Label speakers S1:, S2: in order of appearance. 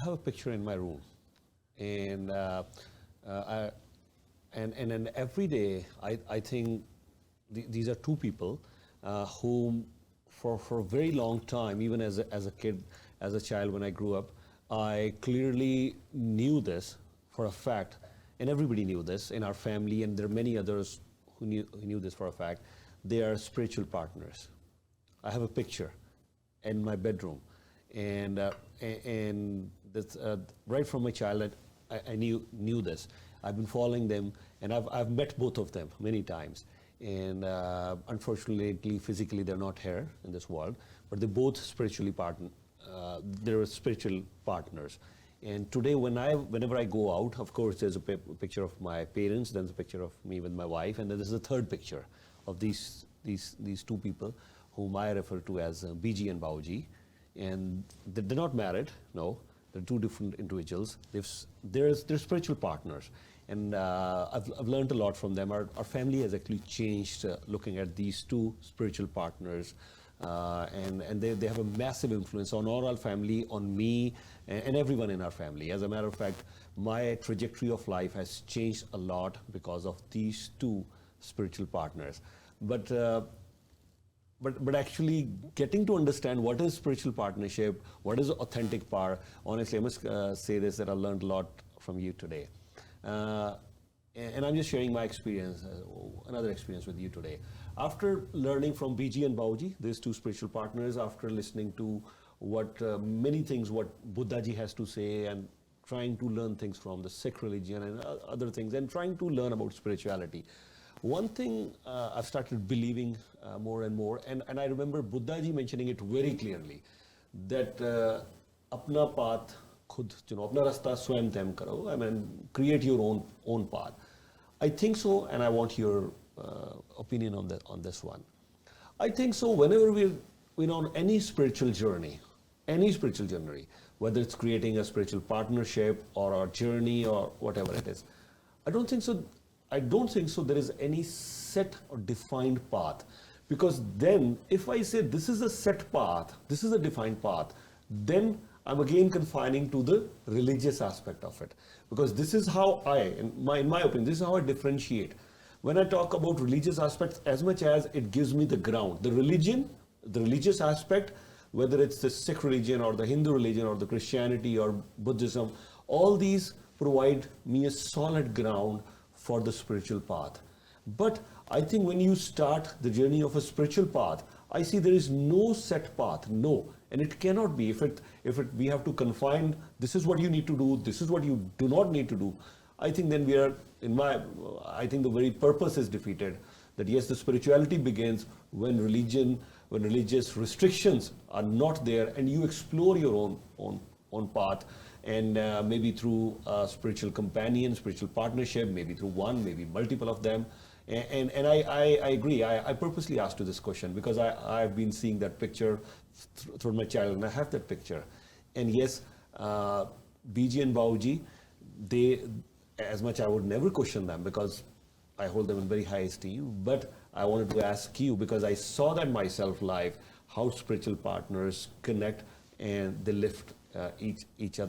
S1: have a picture in my room, and and every day I think these are two people whom for a very long time, even as a kid, as a child when I grew up, I clearly knew this for a fact, and everybody knew this in our family, and there are many others who knew this for a fact. They are spiritual partners. I have a picture in my bedroom, and that's, right from my childhood, I knew this. I've been following them, and I've met both of them many times. And unfortunately, physically, they're not here in this world, but they're both they're spiritual partners. And today, whenever I go out, of course, there's a picture of my parents, then there's a picture of me with my wife, and then there's a third picture of these two people, whom I refer to as BG and Bauji. And they're not married, no. They're two different individuals. They're spiritual partners. And I've learned a lot from them. Our family has actually changed looking at these two spiritual partners. And they have a massive influence on our family, on me, and everyone in our family. As a matter of fact, my trajectory of life has changed a lot because of these two spiritual partners. But actually getting to understand what is spiritual partnership, what is authentic power, honestly, I must say this, that I learned a lot from you today. And I'm just sharing my experience, another experience with you today. After learning from BG and Bauji, these two spiritual partners, after listening to many things what Buddhaji has to say, and trying to learn things from the Sikh religion and other things, and trying to learn about spirituality, one thing I've started believing more and more, and I remember Buddhaji mentioning it very clearly, that apna path khud chuno, apna rasta swayam tayam karo. I mean, create your own path. I think so, and I want your opinion on this one. I think so. Whenever we're on any spiritual journey, whether it's creating a spiritual partnership or a journey or whatever it is, I don't think so there is any set or defined path. Because then, if I say this is a set path, this is a defined path, then I'm again confining to the religious aspect of it. Because this is how in my opinion, this is how I differentiate. When I talk about religious aspects, as much as it gives me the ground, the religious aspect, whether it's the Sikh religion or the Hindu religion or the Christianity or Buddhism, all these provide me a solid ground for the spiritual path. But I think when you start the journey of a spiritual path, I see there is no set path, no. And it cannot be. We have to confine, this is what you need to do, this is what you do not need to do, I think then I think the very purpose is defeated. That yes, the spirituality begins when religious restrictions are not there, and you explore your own path, and maybe through a spiritual companion, spiritual partnership, maybe through one, maybe multiple of them. And I agree. I purposely asked you this question because I've been seeing that picture through my child, and I have that picture. And yes, BG and Bauji, as much I would never question them because I hold them in very high esteem, but I wanted to ask you, because I saw that myself live, how spiritual partners connect and they lift each other.